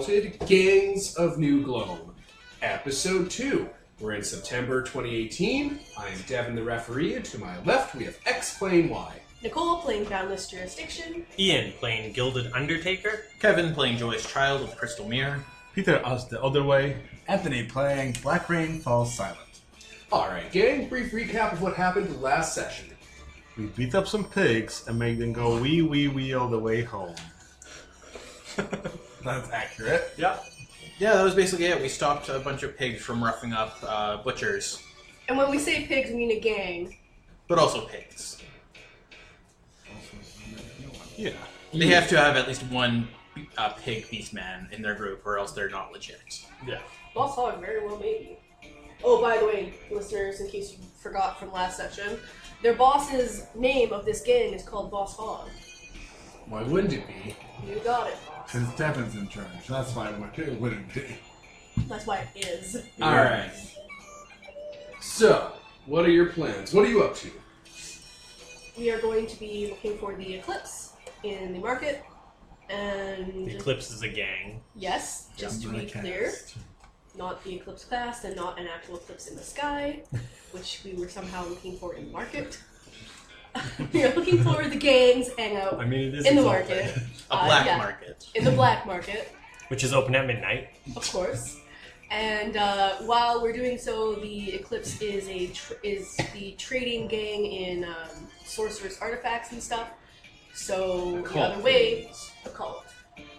Exalted, Gangs of New Gloam, Episode 2. We're in September 2018. I'm Devin, the referee, and to my left we have X playing Y. Nicole playing Boundless Jurisdiction. Ian playing Gilded Undertaker. Kevin playing Joy's Child with Crystal Mirror. Peter us the other way. Anthony playing Black Rain Falls Silent. Alright, gang, brief recap of what happened last session. We beat up some pigs and made them go wee all the way home. That's accurate. Yeah. Yeah, that was basically it. We stopped a bunch of pigs from roughing up butchers, And when we say pigs, we mean a gang. but also pigs. Yeah. They have to have at least one pig beastman in their group, or else they're not legit. Yeah. Boss Hog, very well maybe. Oh, by the way, listeners, in case you forgot from last session, their boss's name of this gang is called Boss Hog. Why wouldn't it be? You got it, boss. Since Devin's in charge, that's why it wouldn't be. That's why it is. Alright. So, what are your plans? What are you up to? We are going to be looking for the eclipse in the market, and The Eclipse is a gang. yes, just to be clear, not the eclipse past and not an actual eclipse in the sky, which we were somehow looking for in the market. We are looking for the gangs hangout I mean, it is in the Exalted, market. A black yeah. market. In the black market, which is open at midnight. of course. And while we're doing so, the Eclipse is the trading gang in sorcerous artifacts and stuff. So the other way, a cult.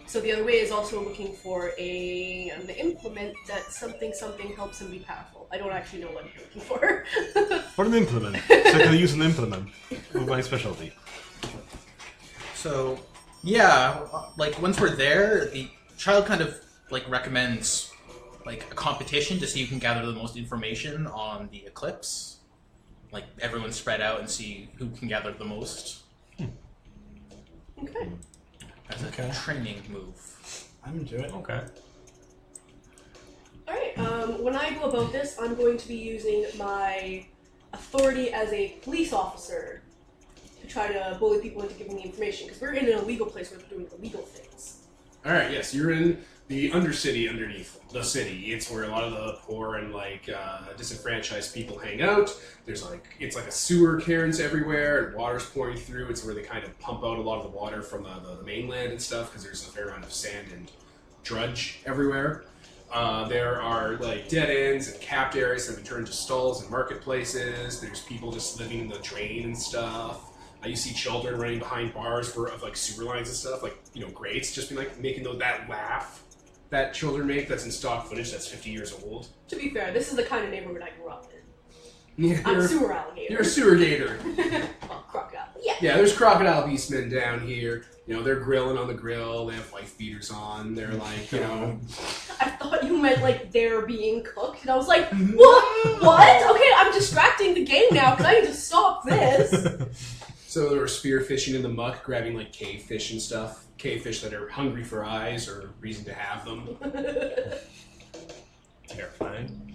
So the other way is also looking for an implement that something helps them be powerful. I don't actually know what you're looking for. For an implement. So I can use an implement with my specialty. So, yeah, like once we're there, the child kind of like recommends like a competition to see who can gather the most information on the eclipse. Like everyone spread out and see who can gather the most. Okay. As a training move. I'm into it. Okay. Alright, when I go about this, I'm going to be using my authority as a police officer to try to bully people into giving me information, because we're in an illegal place where we're doing illegal things. Alright, yes, you're in the undercity underneath the city. It's where a lot of the poor and disenfranchised people hang out. It's like a sewer cairns everywhere and water's pouring through. It's where they kind of pump out a lot of the water from the mainland and stuff because there's a fair amount of sand and drudge everywhere. There are like dead ends and capped areas that have been turned into stalls and marketplaces. There's people just living in the drain and stuff. You see children running behind bars of like sewer lines and stuff, like, you know, grates, just being like making that laugh that children make that's in stock footage that's 50 years old. To be fair, this is the kind of neighborhood I grew up in. Yeah, I'm a sewer alligator. You're a sewer gator. Well, crocodile. Yeah. Yeah, there's crocodile beastmen down here. You know, they're grilling on the grill. They have wife beaters on. They're like, you know. I thought you meant like they're being cooked, and I was like, what? What? Okay, I'm distracting the game now because I need to stop this. So they were spearfishing in the muck, grabbing like cave fish and stuff. Cave fish that are hungry for eyes or reason to have them. Terrifying.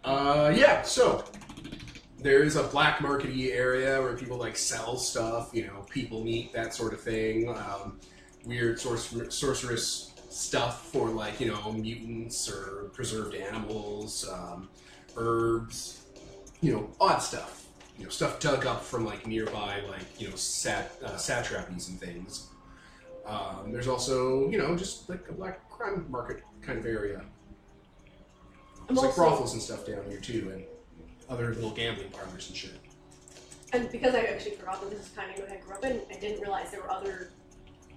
Yeah, so there is a black market-y area where people like sell stuff, you know, people meat, that sort of thing. Weird sorceress stuff for like, you know, mutants or preserved animals, herbs, you know, odd stuff. You know, stuff dug up from like nearby, like, you know, satrapies and things. There's also, you know, just like a black crime market kind of area. There's like brothels and stuff down here too, and other little gambling parlors and shit. And because I actually forgot that this is kind of what I grew up in, I didn't realize there were other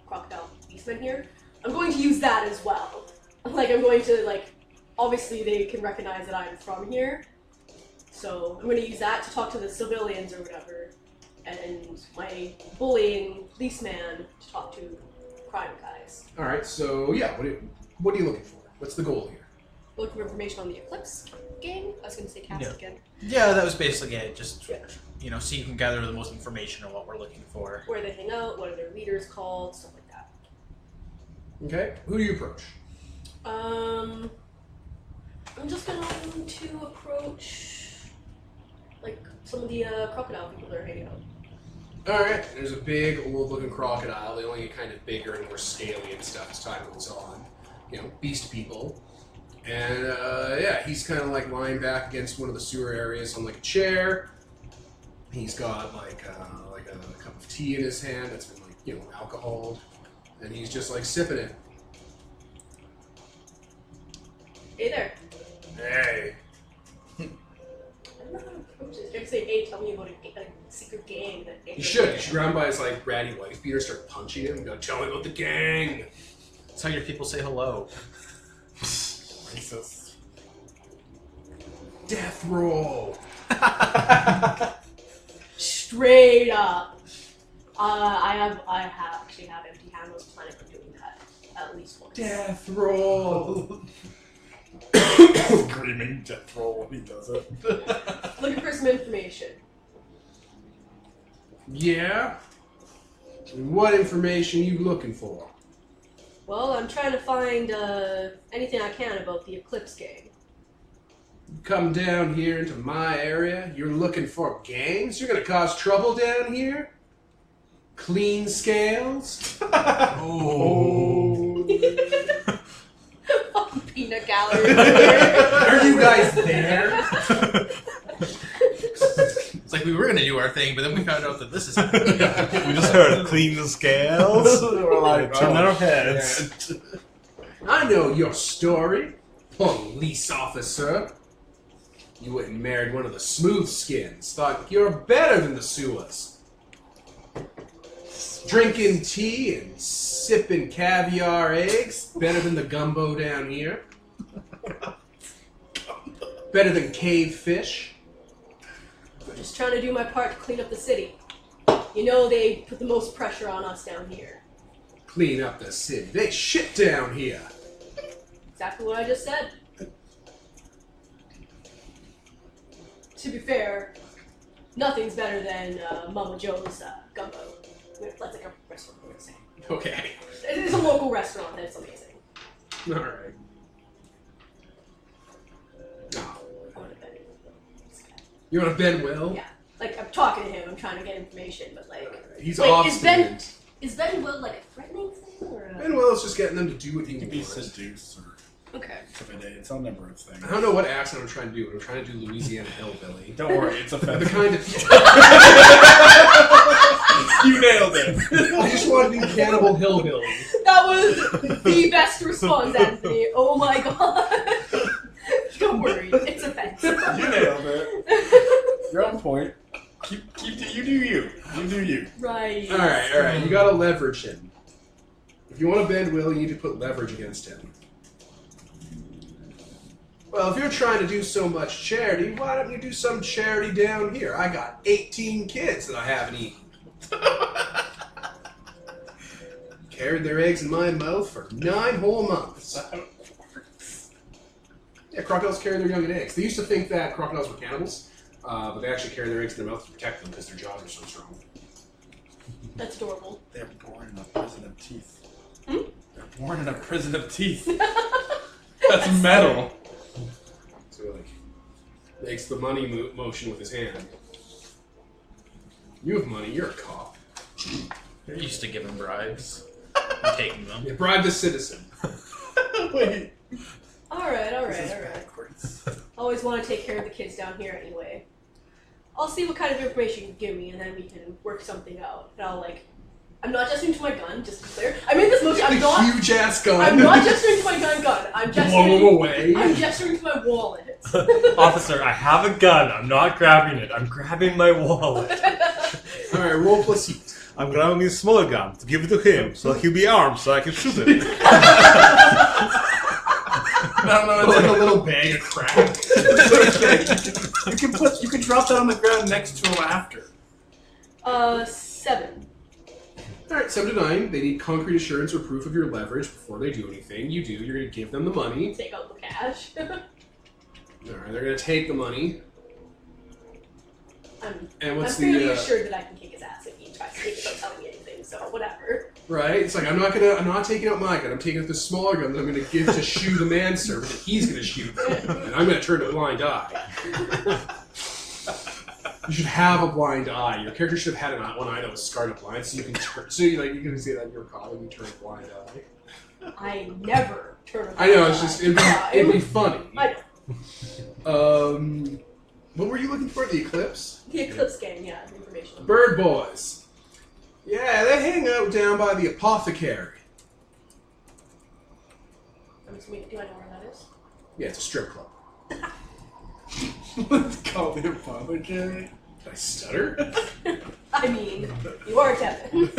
crocodile beastmen here. I'm going to use that as well. Like, I'm going to, like, obviously they can recognize that I'm from here. So I'm going to use that to talk to the civilians or whatever, and my bullying policeman to talk to crime guys. Alright, so yeah, what are you looking for? What's the goal here? Looking for information on the Eclipse gang. I was going to say cast again. Yeah, that was basically it. Just, you know, see who can gather the most information on what we're looking for. Where they hang out, what are their leaders called, stuff like that. Okay, who do you approach? I'm just going to approach, like, some of the crocodile people that are hanging out. Alright, there's a big, old-looking crocodile. They only get kind of bigger and more scaly and stuff as time goes on. beast people. And yeah, he's kind of like lying back against one of the sewer areas on like a chair. He's got like a cup of tea in his hand that's been like alcohol, and he's just like sipping it. Hey there. Hey. I don't know how to approach this. Just say, hey, tell me about a secret gang that. You should grab him by his like ratty wife beater, start punching him, and go, tell me about the gang. That's how your people say hello. Racist. Death roll. Straight up. I actually have empty hand. I was planning on doing that at least once. Death roll. Screaming death roll when he does it. Looking for some information. Yeah? What information you looking for? Well, I'm trying to find anything I can about the Eclipse gang. You come down here into my area, you're looking for gangs? You're gonna cause trouble down here? Clean scales? Oh. Fucking peanut gallery. Are you guys there? It's like we were gonna do our thing, but then we found out that this is happening. We just heard clean the scales. We're like, Turn our oh, heads. I know your story, police officer. You went and married one of the smooth skins. Thought you're better than the sewers. Drinking tea and sipping caviar eggs. Better than the gumbo down here. Better than cave fish. I'm just trying to do my part to clean up the city. You know they put the most pressure on us down here. Clean up the city. They shit down here. Exactly what I just said. To be fair, nothing's better than Mama Joe's gumbo. That's like a restaurant, I would say. Okay. It's a local restaurant that's amazing. Alright. Oh. I want to bet it. This guy. You want to bend Will? Yeah. Like, I'm talking to him, I'm trying to get information, but like... He's Wait, obstinate. Is Ben Will like a threatening thing, or a... Ben Will's just getting them to do what he He can be wants. seduced or Okay. intimidated. It's a number of things. I don't know what accent I'm trying to do, but I'm trying to do Louisiana hillbilly. Don't worry, it's The offensive. kind of You nailed it. I just want to do cannibal hillbilly. That was the best response, Anthony. Oh my god. Don't worry, it's offensive. You nailed it. You're on point. You do you. You do you. Right. All right. You gotta leverage him. If you want to bend Will, you need to put leverage against him. Well, if you're trying to do so much charity, why don't you do some charity down here? I got 18 kids that I haven't eaten. Carried their eggs in my mouth for 9 whole months. Yeah, crocodiles carry their young in eggs. They used to think that crocodiles were cannibals, but they actually carry their eggs in their mouth to protect them because their jaws are so strong. That's adorable. They're born in a prison of teeth. Hmm? They're born in a prison of teeth. That's metal. So he, like, makes the money motion with his hand. You have money, you're a cop. You're used to giving bribes and taking them. You bribe the citizen. Wait. Alright. This is backwards. Always want to take care of the kids down here anyway. I'll see what kind of information you give me, and then we can work something out. And I'll I'm not gesturing to my gun, just to be clear. I made this motion. I'm not. Huge ass gun. I'm not gesturing to my gun. I'm Blow him gesturing. away. I'm gesturing to my wallet. Officer, I have a gun. I'm not grabbing it. I'm grabbing my wallet. All right, roll plus heat. I'm grabbing his smaller gun to give it to him, so he'll be armed, so I can shoot him. No, It's like a little bag of crack. you can drop that on the ground next to him after. 7. All right, 7 to 9. They need concrete assurance or proof of your leverage before they do anything. You do. You're going to give them the money. Take out the cash. All right, they're going to take the money. I'm What's fairly the assured that I can kick his ass if he tries to take it without telling me anything. So whatever. right? It's like I'm not taking out my gun. I'm taking out the smaller gun that I'm going to give to Shu the manservant that he's going to shoot, and I'm going to turn a blind eye. You should have a blind eye. Your character should have had one eye that was scarred up blind, so you can turn. So you can say that you're caught and you turn a blind eye. I never turn a I know, blind it's just, eye. it'd be funny. I know. What were you looking for? The Eclipse? The Eclipse gang, yeah, information. Bird Boys. Yeah, they hang out down by the apothecary. I'm assuming, do I know where that is? Yeah, it's a strip club. Let's call the apothecary. Did I stutter? I mean, you are Devin.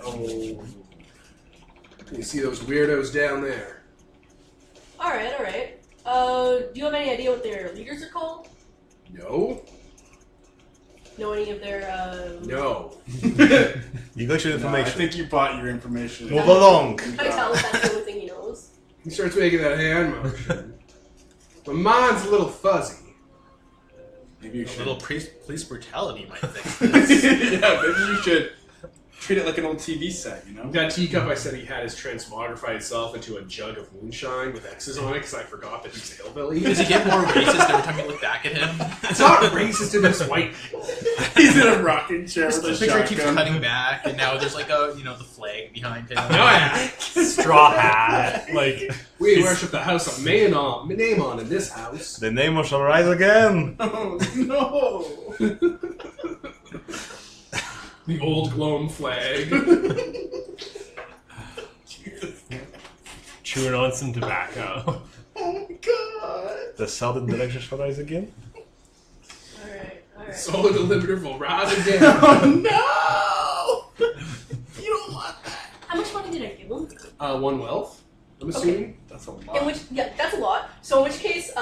Oh. You see those weirdos down there? Alright. Do you have any idea what their leaders are called? No? Know any of their, No. You got your No, I information. think you bought your information. Move along. Can I tell if that's the only thing he knows? He starts making that hand motion. My mind's a little fuzzy. Maybe you A should. little police brutality might fix this. Yeah, maybe you should treat it like an old TV set, you know? That teacup I said he had is transmogrified itself into a jug of moonshine with X's on it because I forgot that he's a hillbilly. Does he get more racist every time you look back at him? It's not racist to this white people. He's in a rocking chair Just with the a picture keeps shotgun. cutting back, and now there's like a, the flag behind him. Oh yeah. Straw hat. Like, We worship the house of name on in this house. The name shall rise again. Oh, no! The old Gloam flag. chewing on some tobacco. Oh my god! The southern direction shall rise again. Alright. Solar delimiter will rise again. Oh no! You don't want that! How much money did I give him? One wealth, I'm assuming. That's a lot. Yeah, that's a lot. So in which case,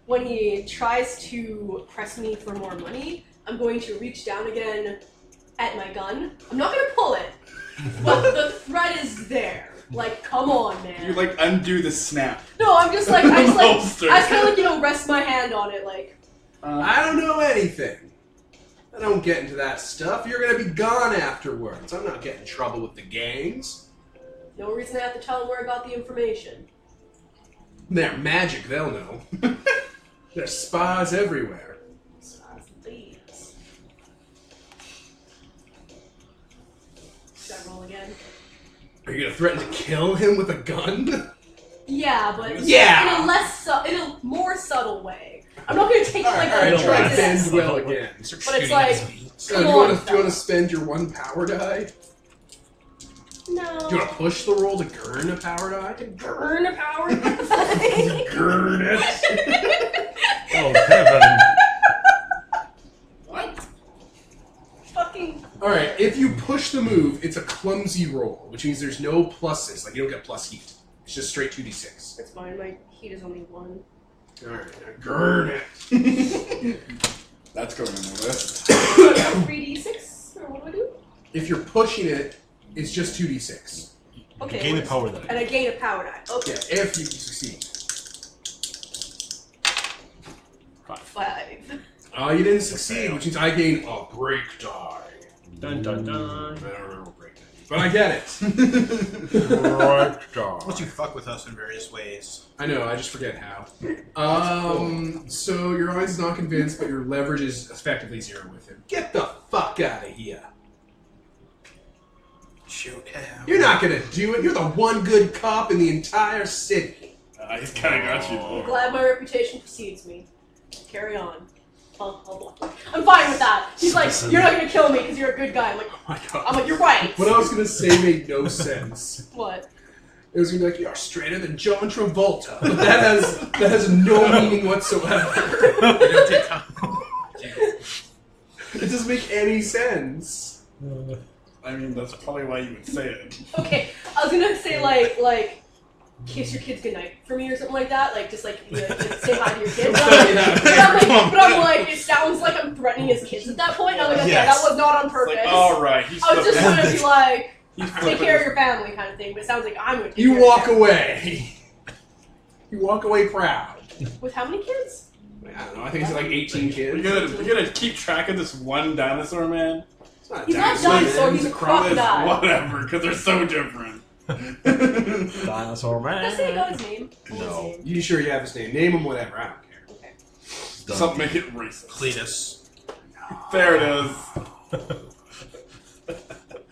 when he tries to press me for more money, I'm going to reach down again at my gun. I'm not gonna pull it, but the threat is there. Like, come on, man. You like undo the snap. No, I'm just like, I Holster. kind of like, rest my hand on it, like. I don't know anything. I don't get into that stuff. You're gonna be gone afterwards. I'm not getting in trouble with the gangs. No reason I have to tell him where I got the information. They're magic, they'll know. There's spies everywhere. Size and thieves. Should I roll again? Are you gonna threaten to kill him with a gun? Yeah, but Yeah! in a more subtle way. I'm not gonna take it like Alright, a try to drug bend test. well again. But it's like, So, come do you on, want to spend your one power die? no. Do you want to push the roll to gurn a power die? Burn a power. Gurn it. Oh heaven! What? Fucking. Alright, if you push the move, it's a clumsy roll, which means there's no pluses. Like, you don't get plus heat. It's just straight 2d6. It's fine. My heat is only 1. Alright, now gurn it. That's going on the list. 3d6, or what do I do? If you're pushing it, it's just 2d6. Okay. Gain a what is- power die. And I gain a power die. Okay. Yeah, if you succeed. 5. You didn't succeed, which means I gain a break die. Dun dun I dun. don't remember what break die is, but I get it. Unless you fuck with us in various ways. I know, I just forget how. So your eyes is not convinced, but your leverage is effectively 0 with him. Get the fuck out of here. Shoot him. You're not gonna do it. You're the one good cop in the entire city. He's kind of got you there. Glad my reputation precedes me. Carry on. I'm fine with that. He's like, you're not gonna kill me because you're a good guy. Oh my god. I'm like, you're right. What I was gonna say made no sense. What? It was gonna be like, you're straighter than John Travolta. But that has no meaning whatsoever. You don't take time. It doesn't make any sense. I mean, that's probably why you would say it. Okay, I was gonna say like, kiss your kids goodnight for me or something like that. Like, just like say hi to your kids. But I'm like, it sounds like I'm threatening his kids at that point. And I'm like, okay, Yes. that was not on It's purpose. like, alright, he's I was just flipping. gonna be like, He's take flipping care of his- your family kind of thing. But it sounds like I'm gonna take You care walk of away. You walk away proud. with how many kids? I don't know, I think it's like 18 kids. We gotta keep track of this one dinosaur man. It's not He's not a dinosaur, dinosaur, man. he's a It's crocodile. whatever, because they're so different. Dinosaur Did I man. say I got his name? What was No. his name? You sure you have his name? Name him whatever, I don't care. Okay. Something make it racist. Cletus. There it is.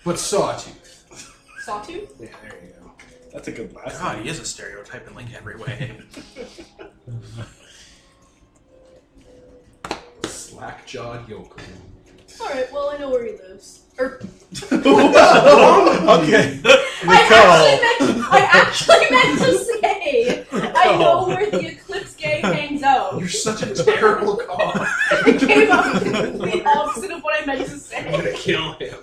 But Sawtooth. Sawtooth? Yeah, there you go. That's a good last God, name. he is a stereotype in like every way. Slack-jawed yokel. Alright, well, I know where he lives. Or, Okay. I actually meant to say, I know where the Eclipse Gang hangs out. You're such a terrible call. It came out with the complete opposite of what I meant to I'm say. gonna kill him.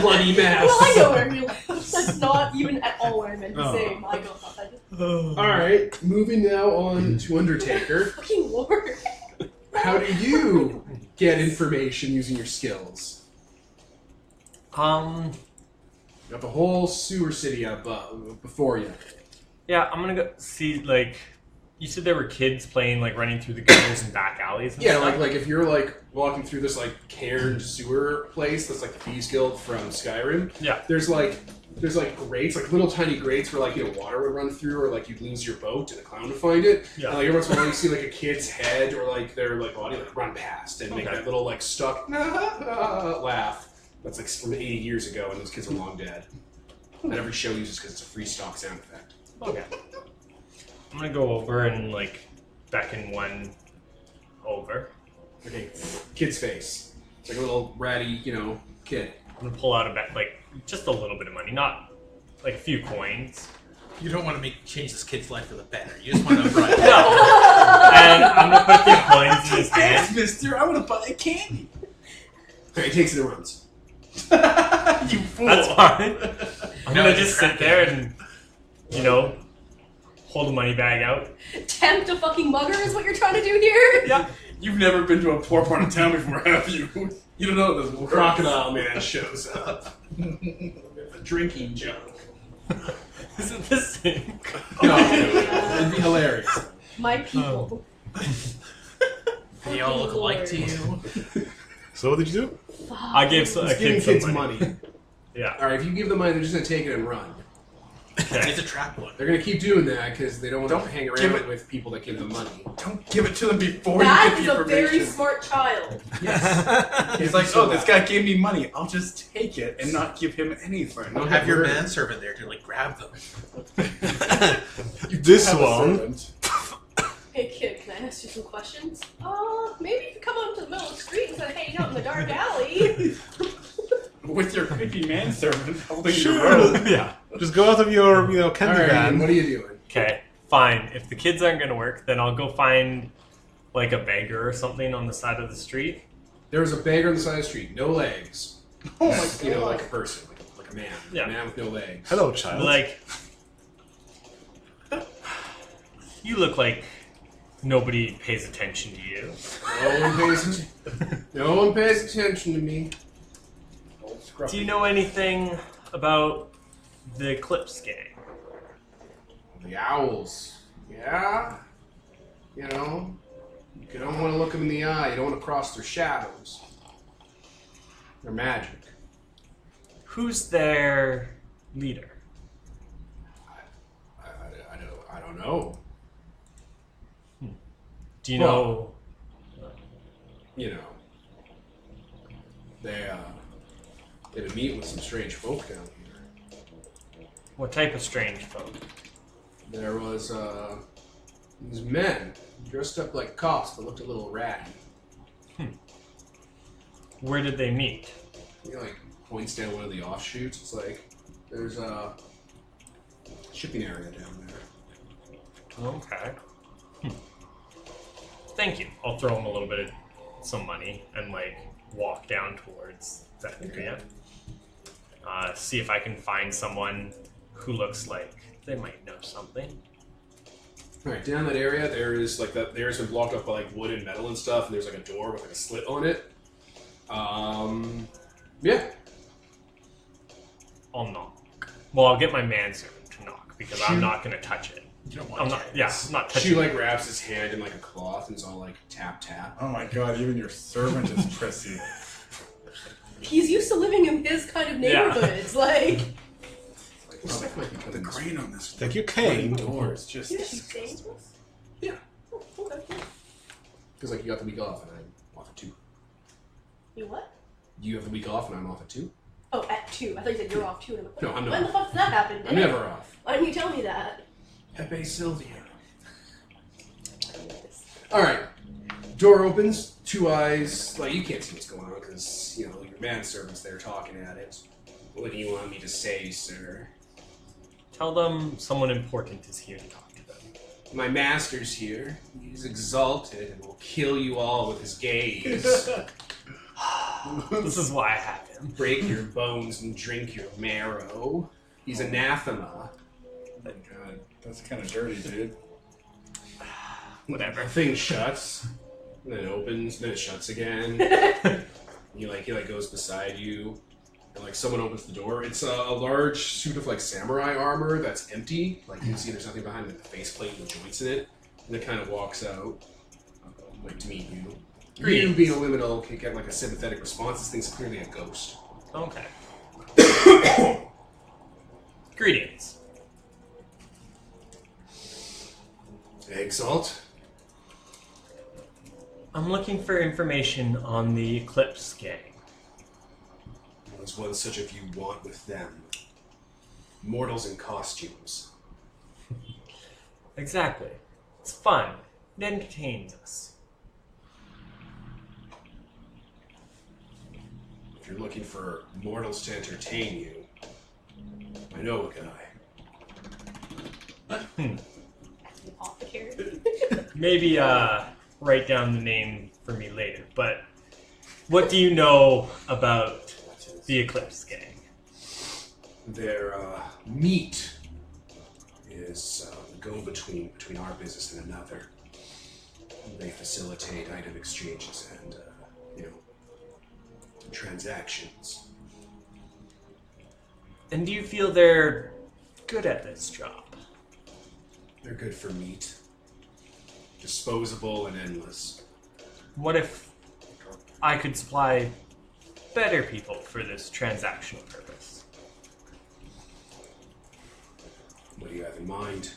Bloody mess. Well, I know where he lives. That's not even at all what I meant to say. My God. Alright, moving now on to Undertaker. Fucking Lord. How do you get information using your skills? You got the whole sewer city up before you. Yeah, I'm gonna go see, like, you said there were kids playing, like, running through the gutters and back alleys and Yeah, stuff? like if you're like walking through this like cairn sewer place that's like the Thieves Guild from Skyrim. Yeah. There's like grates, like little tiny grates where like water would run through, or like you'd lose your boat and a clown would find it. Yeah. And like every once in a while you see like a kid's head or like their like body like run past and make Okay. that little like stuck laugh. That's like from 80 years ago, and those kids are long dead. That every show uses because it's a free stock sound effect. Okay. I'm gonna go over and, like, beckon one over. Okay, kid's face. It's like a little ratty, kid. I'm gonna pull out like, just a little bit of money, not, like, a few coins. You don't want to change this kid's life for the better. You just want to run. And I'm gonna put the coins in his Thanks, hand. mister. I want to buy a candy. Okay, he takes it and runs. You fool. That's fine. I'm No, gonna it's just a sit there and, hold the money bag out. Tempt a fucking mugger is what you're trying to do here? Yeah. You've never been to a poor part of town before, have you? You don't know this works. Crocodile Man shows up. A drinking joke. Is it the same? No, it'd be hilarious. My people. They all look alike to you. So what did you do? I gave a He's giving kid some kids money. money. Yeah. Alright, if you give them money, they're just gonna take it and run. Okay. It's a trap one. They're gonna keep doing that because they don't want Don't to hang give around it- with people that give them money. Don't give it to them before That you is get a the very information. smart child. Yes. He's like, oh, this guy gave me money. I'll just take it and not give him anything. Don't Have your murdered. manservant there to like grab them. You This have a one. servant. Hey kid, can I ask you some questions? Maybe if you come out to the middle of the street instead of hanging out in the dark alley. With your creepy manservant holding your Sure. robe. Yeah. Just go out of your, candy Alright, van. what are you doing? Okay. Fine. If the kids aren't gonna work, then I'll go find, like, a beggar or something on the side of the street. There was a beggar on the side of the street, no legs. Oh my god. Like a person, like a man. Yeah. A man with no legs. Hello, child. Like, you look like nobody pays attention to you. No one pays attention to me. Old scruffy. Do you know anything about the Eclipse Gang? The owls. Yeah? You don't want to look them in the eye. You don't want to cross their shadows. They're magic. Who's their leader? I don't know. Do you know? They've been meeting with some strange folk down here. What type of strange folk? There was these men dressed up like cops but looked a little ratty. Where did they meet? He points down one of the offshoots. It's like there's a shipping area down there. Okay. Thank you. I'll throw him a little bit of some money and walk down towards that area. See if I can find someone who looks like they might know something. All right, down that area, there is that. The area's been blocked up by wood and metal and stuff, and there's a door with a slit on it. Yeah. I'll knock. Well, I'll get my manservant to knock because I'm Shoot. not going to touch it. You don't want I'm to. not. Yeah, I'm not touching She it. wraps his hand in a cloth and is all tap tap. Oh my god, even your servant is prissy. He's used to living in his kind of Yeah. neighborhoods. This stuff might be The coming grain on this Take your cane. door is just You know she's saying to us? Yeah. Oh, okay. Because you got the week off and I'm off at 2. You what? You have the week off and I'm off at 2. Oh, at 2. I thought you said you're off 2. And I'm like, No, I'm not. when the fuck did that happen? I'm never off. Why didn't you tell me that? Pepe Sylvia. Alright. Door opens, 2 eyes. Like, you can't see what's going on because, your manservant's there talking at it. What do you want me to say, sir? Tell them someone important is here to talk to them. My master's here. He's exalted and will kill you all with his gaze. This is why I have him. Break your bones and drink your marrow. He's anathema. Oh my god, that's kind of dirty, dude. Whatever. The thing shuts, and then it opens, then it shuts again. he goes beside you, and someone opens the door. It's a large suit of samurai armor that's empty. You can see there's nothing behind it, the faceplate and the joints in it. And it kind of walks out, to meet you. You being a liminal can get a sympathetic response. This thing's clearly a ghost. Okay. Greetings. Exalt? I'm looking for information on the Eclipse gang. What's one such of you want with them? Mortals in costumes. Exactly. It's fun. It entertains us. If you're looking for mortals to entertain you, I know a guy. Off the carrot. Maybe write down the name for me later, but what do you know about the Eclipse gang? Their meat is the go-between between our business and another. They facilitate item exchanges and, transactions. And do you feel they're good at this job? They're good for meat. Disposable and endless. What if I could supply better people for this transactional purpose? What do you have in mind?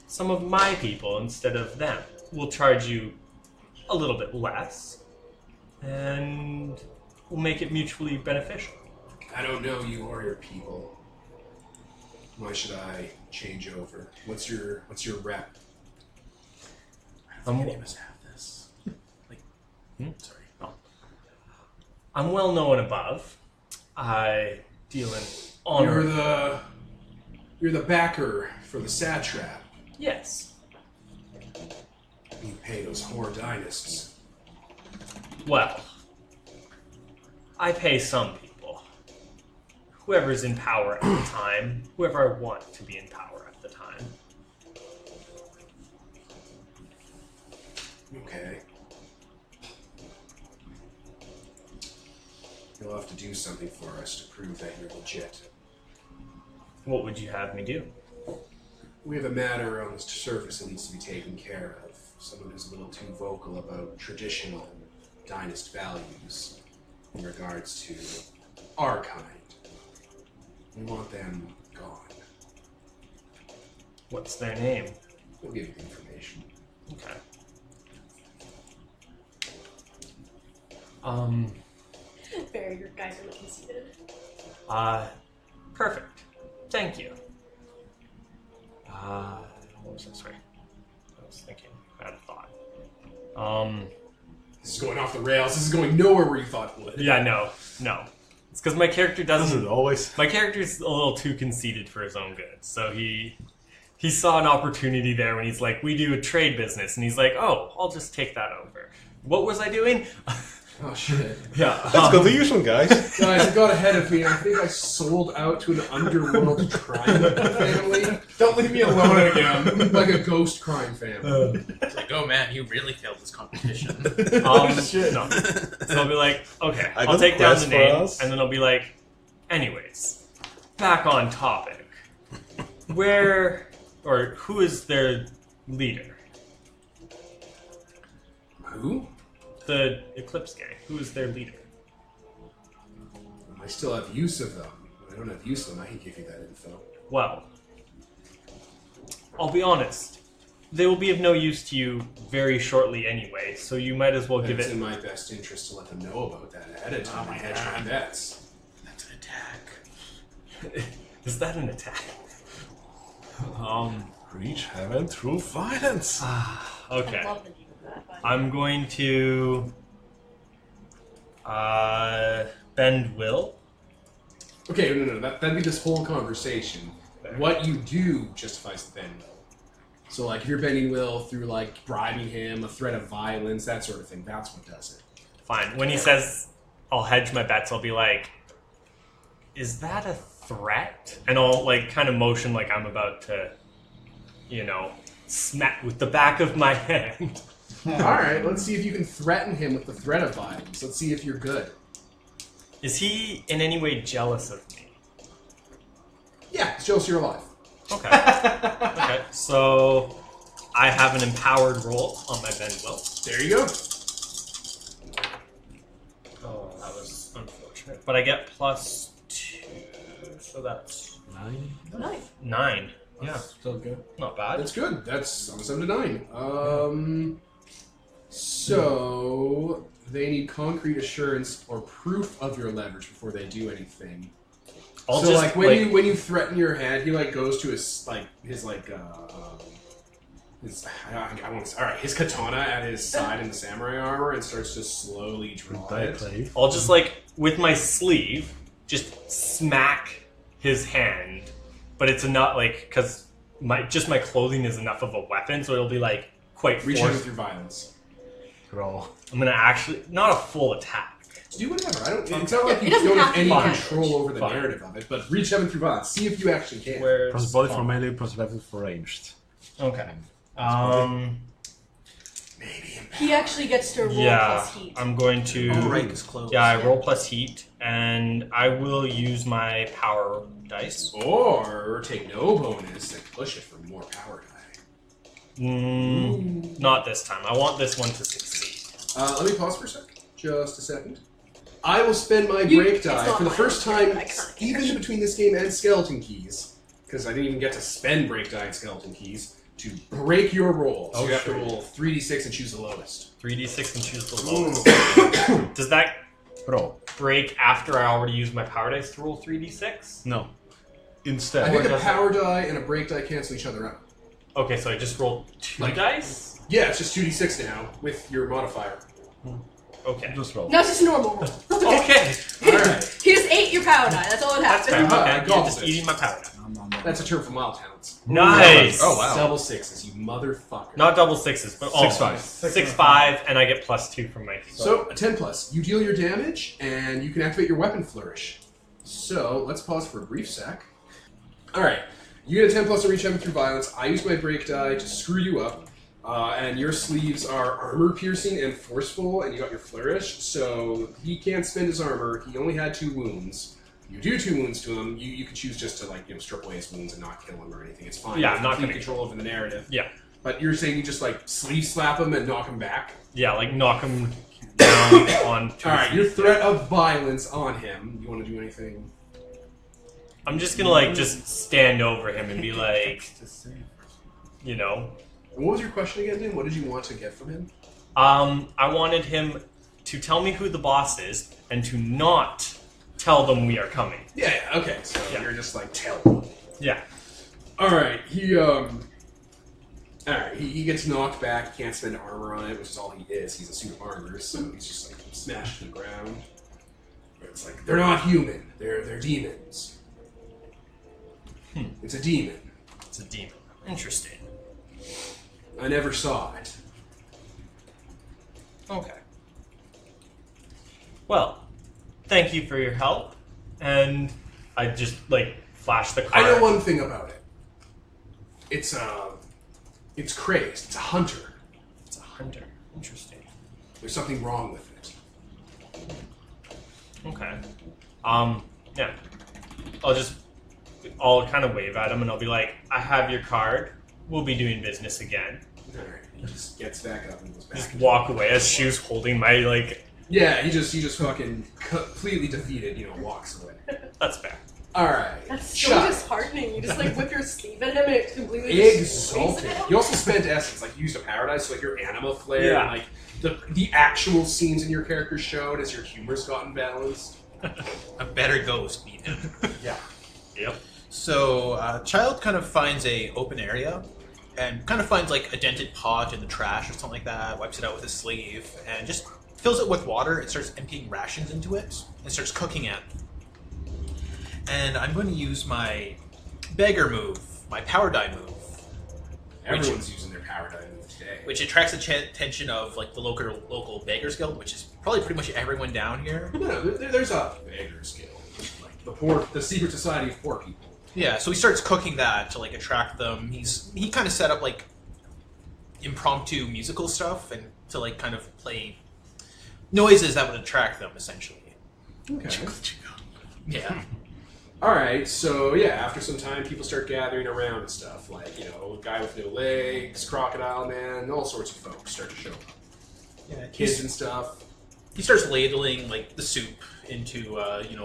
Some of my people instead of them will charge you a little bit less, and we'll make it mutually beneficial. I don't know you or your people. Why should I change over? What's your rep? Any of us have this. Sorry. Oh. I'm well known above. I deal in honor. You're the backer for the satrap. Yes. You pay those whore dynasts. Well, I pay some people. Whoever's in power at the time, whoever I want to be in power at the time. Okay. You'll have to do something for us to prove that you're legit. What would you have me do? We have a matter on the surface that needs to be taken care of. Someone who's a little too vocal about traditional dynast values in regards to our kind. We want them gone. What's their name? We'll give you the information. Okay. Barry, your guys are conceited. Perfect. Thank you. What was I? Sorry. I was thinking. I had a thought. This is going off the rails. This is going nowhere where you thought it would. Yeah, no. It's because my character Doesn't doesn't. it always? My character's a little too conceited for his own good, so he saw an opportunity there when he's like, we do a trade business, and he's like, oh, I'll just take that over. What was I doing? Oh, shit. Yeah. Let's go to the usual, guys. Guys, it got ahead of me. I think I sold out to an underworld crime family. Don't leave me alone again. Like a ghost crime family. It's like, oh man, you really failed this competition. Shit. No. So I'll be like, okay, I I'll got take a down quest the for name, us. and then I'll be like, anyways, back on topic. Who is their leader? Who? The Eclipse gang. Who is their leader? I still have use of them. When I don't have use of them, I can give you that info. Well, I'll be honest. They will be of no use to you very shortly anyway, so you might as well give It's it... in my best interest to let them know about that ahead of time. I hedge my bets. attack. Is that an attack? Reach heaven through violence. Okay. I love the name of that. But I'm going to bend will. Okay, no, that'd be this whole conversation. What you do justifies the bend will. So, like, if you're bending will through, like, bribing him, a threat of violence, that sort of thing, that's what does it. Fine. When he says I'll hedge my bets, I'll be like, is that a threat? And I'll, like, kind of motion like I'm about to, you know, smack with the back of my hand. Alright, let's see if you can threaten him with the threat of violence. Let's see if you're good. Is he in any way jealous of me? Yeah, it's jealous you're alive. Okay. Okay. So I have an empowered roll on my bend will. There you go. Oh, that was unfortunate. But I get +2, so that's nice. 9. Yeah, Still good. not bad. That's good. That's on 7 to 9. So they need concrete assurance or proof of your leverage before they do anything. I'll So just like when you threaten your hand, he like goes to his I want to. All right, his katana at his side in the samurai armor and starts to slowly draw it. I'll just like with my sleeve just smack his hand, but it's enough like because my clothing is enough of a weapon, so it'll be like quite Reach out forced. with your violence. Roll. I'm gonna actually not a full attack. Do whatever. I don't. It's not like It you doesn't don't have have to any be control over the Fine. narrative of it, but reach heaven through violence. See if you actually can. Plus body for melee, plus weapon for ranged. Okay. Maybe. He actually gets to roll Yeah, plus heat. I'm going to. Oh, right, it's close. Yeah, I roll plus heat, and I will use my power dice. Or take no bonus and push it for more power die. Not this time. I want this one to succeed. Let me pause for a sec. Just a second. I will spend my You- break it's die not for the mine, first but time, I kinda care. even between this game and Skeleton Keys, because I didn't even get to spend break die and Skeleton Keys, to break your roll. So Oh, you have to sure. roll 3d6 and choose the lowest. 3d6 and choose the lowest. Does that Roll. break after I already used my power dice to roll 3d6? No. I Instead. think a does it? power die and a break die cancel each other out. Okay, so I just rolled 2 Like- dice? Yeah, it's just 2d6 now with your modifier. Okay. Just roll. No, it's just a normal roll. Okay. Alright. He just ate your power die. That's all that That's fair. happened. Okay, I you're gobbled just it. eating my power die. That's a term for mild talents. Nice. Oh, wow. Double sixes, you motherfucker. Not double sixes, but 6-5. 6-5, and I get +2 from my heat. So, a 10 plus. You deal your damage, and you can activate your weapon flourish. So, let's pause for a brief sec. Alright, you get a 10 plus to reach heaven through violence. I use my break die to screw you up. And your sleeves are armor piercing and forceful, and you got your flourish. So, he can't spend his armor. He only had 2 wounds. You do 2 wounds to him, you can choose just to, like, you know, strip away his wounds and not kill him or anything. It's fine. Yeah, You have not complete gonna- control over the narrative. Yeah. But you're saying you just, like, sleeve slap him and knock him back? Yeah, like knock him down on 2 Alright, feet. your threat of violence on him. You want to do anything? I'm just gonna like just stand over him and be like, you know, And what was your question again, Dan? What did you want to get from him? I wanted him to tell me who the boss is and to not tell them we are coming. Yeah, okay. So Yeah. you're just like, tell him. Yeah. Alright, he gets knocked back, he can't spend armor on it, which is all he is. He's a suit of armor, so he's just like smashed to the ground. Where it's like, they're not human, they're demons. It's a demon. It's a demon. Interesting. I never saw it. Okay. Well, thank you for your help. And I just like flash the card. I know one thing about it. It's crazed. It's a hunter. It's a hunter. Interesting. There's something wrong with it. Okay. Yeah. I'll kind of wave at him and I'll be like, I have your card. We'll be doing business again. Alright, he just gets back up and goes back. Just walk away as Shoe's holding my, like, Yeah, he just fucking completely defeated, walks away. that's fair. Alright. That's so Shot. disheartening. You just like whip your sleeve at him and it completely Exalted. destroys You also spent essence, like you used a paradise, so like your anima flare, Yeah. and like the actual scenes in your character showed as your humor's gotten balanced. A better ghost beat him. Yeah. Yep. So, Child kind of finds a open area, and kind of finds like a dented pot in the trash or something like that, wipes it out with his sleeve, and just fills it with water and starts emptying rations into it, and starts cooking it. And I'm going to use my beggar move, my power die move, Everyone's using their power die move today. which attracts the attention of like the local beggars guild, which is probably pretty much everyone down here. No, there's a beggars guild, like the poor, the secret society of poor people. Yeah, so he starts cooking that to like attract them. He kind of set up like impromptu musical stuff and to like kind of play noises that would attract them essentially. Okay. Yeah. All right. So yeah, after some time, people start gathering around and stuff. Like a guy with no legs, crocodile man, all sorts of folks start to show up. Yeah, Kids and stuff. he starts ladling like the soup into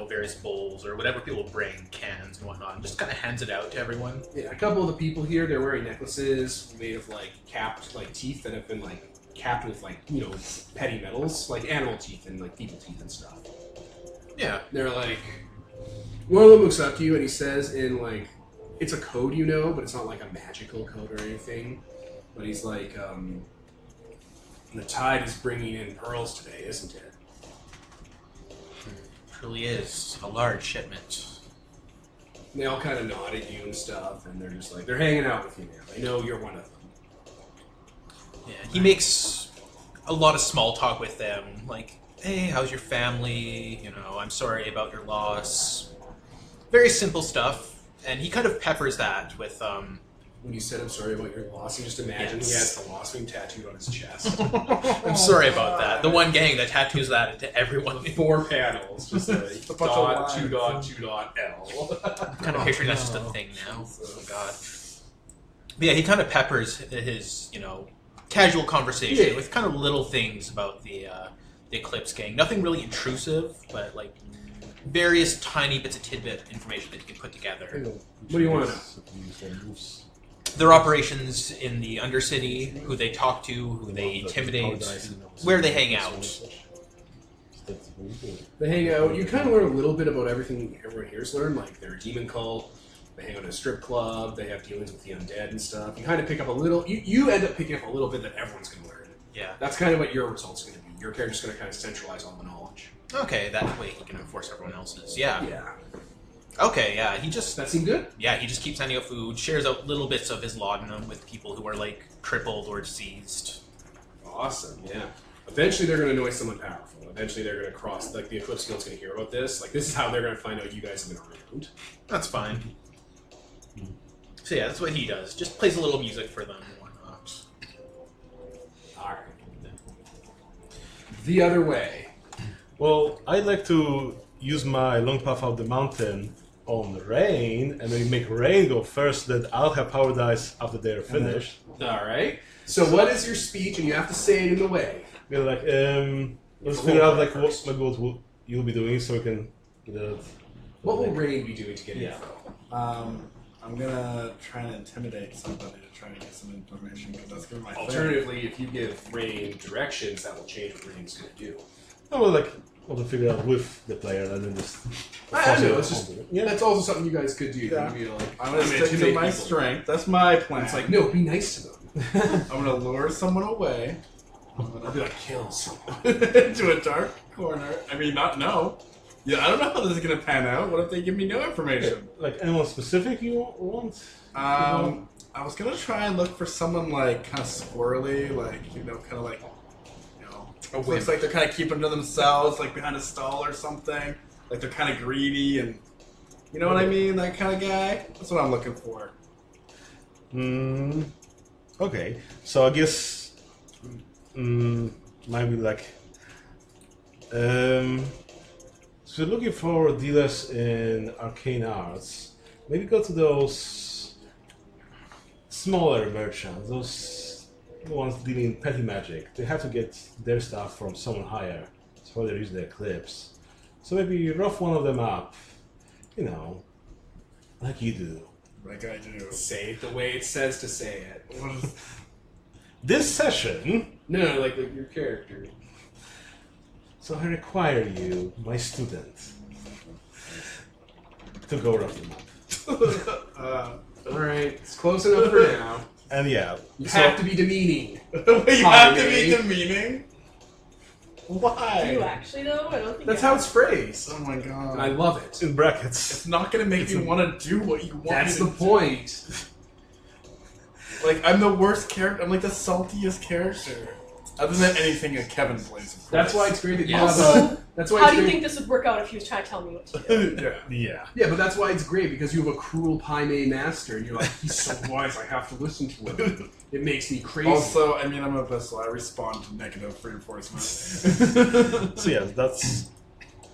various bowls or whatever people bring, cans and whatnot, and just kind of hands it out to everyone. Yeah, a couple of the people here, they're wearing necklaces made of like capped like teeth that have been like capped with like petty metals, like animal teeth and like people teeth and stuff. Yeah. They're like, one of them looks up to you and he says in like, it's a code but it's not like a magical code or anything. But he's like, the tide is bringing in pearls today, isn't it? Truly is a large shipment. And they all kind of nod at you and stuff, and they're just like, they're hanging out with you now. They know you're one of them. Yeah, he makes a lot of small talk with them, like, hey, how's your family? I'm sorry about your loss. Very simple stuff, and he kind of peppers that with, When you said I'm sorry about your loss, you just imagine he has the loss ring tattooed on his chest. I'm sorry about that. The one gang that tattoos that into everyone. 4 panels, just like A bunch of dot, 2 lines. dot, 2 dot, L. I'm kind of picturing that's just a thing now. Oh, God. But yeah, he kind of peppers his, casual conversation with kind of little things about the Eclipse gang. Nothing really intrusive, but like various tiny bits of tidbit information that you can put together. What do you want to know? Their operations in the Undercity, who they talk to, who they intimidate, where they hang out. They hang out. You kind of learn a little bit about everything everyone here's learned. Like, they're a demon cult. They hang out at a strip club. They have dealings with the undead and stuff. You kind of pick up a little. You end up picking up a little bit that everyone's going to learn. Yeah. That's kind of what your result's going to be. Your character's going to kind of centralize all the knowledge. Okay, that way he can enforce everyone else's. Yeah. Yeah. Okay, yeah, he just... Does that seem good? Yeah, he just keeps handing out food, shares out little bits of his laudanum with people who are, like, crippled or diseased. Awesome, yeah. Eventually they're going to annoy someone powerful. Eventually they're going to cross, like, the Eclipse Guild's going to hear about this. Like, this is how they're going to find out you guys have been around. That's fine. So yeah, that's what he does. Just plays a little music for them and whatnot. Alright. The other way. Well, I'd like to use my long path out the mountain on rain, and maybe make rain go first, then I'll have power dice after they're finished. Alright. So what is your speech, and you have to say it in the way. We're like, let's figure out like what you'll be doing so we can get out. What will Rain be doing to get Yeah. info? I'm gonna try and intimidate somebody to try and get some information because that's gonna be my thing. Alternatively, if you give Rain directions, that will change what Rain's going to do. I will like want to figure out with the player and then just. I know, it's just, yeah. that's also something you guys could do. Yeah. You know, like, I'm gonna stick to intimidate my people. strength. That's my plan. It's like, no, be nice to them. I'm gonna lure someone away. I'll be like, kill someone. into a dark corner. I mean, not know. Yeah, I don't know how this is gonna pan out. What if they give me no information? Like anyone specific you want? I was gonna try and look for someone like kind of squirrely, like kind of like looks like they're kind of keeping to themselves, like behind a stall or something. Like they're kind of greedy and you know what I mean, that kind of guy. That's what I'm looking for. Okay, so I guess might be like so you're looking for dealers in arcane arts. Maybe go to those smaller merchants, those ones dealing in petty magic. They have to get their stuff from someone higher. That's why they use the Eclipse. So maybe rough one of them up, like you do. Like I do. Say it the way it says to say it. This session, No, like your character. so I require you, my student, to go rough them up. All right, it's close enough for now. And yeah, You so have to be demeaning. You have to be demeaning? Why? Do you actually though? I don't think That's you how have. it's phrased, Oh my god. and I love it. in brackets. It's not gonna make you want to do what you want. That's me the to point. do. Like, I'm the worst character. I'm like the saltiest character. Other than anything that Kevin plays, of course. That's why it's great that you Yeah. have Also, a. That's why How it's do you great. think this would work out if he was trying to tell me what to do? Yeah. Yeah. Yeah, but that's why it's great because you have a cruel Paimei master, and you're like, he's so wise, I have to listen to him. It makes me crazy. Also, I mean, I'm a vessel. I respond to negative reinforcement. So yeah, that's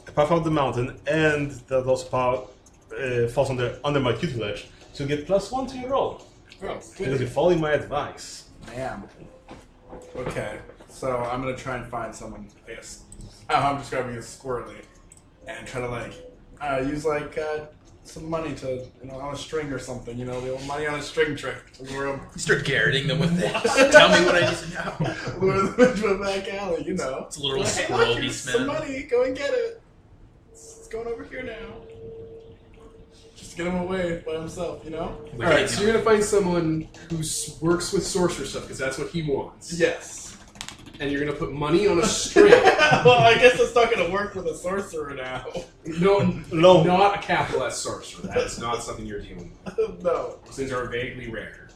a path out the mountain, and that also falls under my tutelage. So you get +1 to your roll Oh, because you're following my advice. I am. Okay, so I'm gonna try and find someone, I guess, I'm describing as squirrely, and try to, like, use, like, some money to, on a string or something, the old money on a string trick to lure them, You start garroting them with this. Tell me what I need to know. lure them into a back alley, It's a little Like, hey, squirrel look, here's beast some man. money, go and get it. It's going over here now. Just get him away by himself, Alright, so you're gonna find someone who works with sorcerer stuff, because that's what he wants. Yes. And you're gonna put money on a string. Well, I guess it's not gonna work with a sorcerer now. No, not a capital S sorcerer. That is not something you're dealing with. No. Those things are vaguely rare.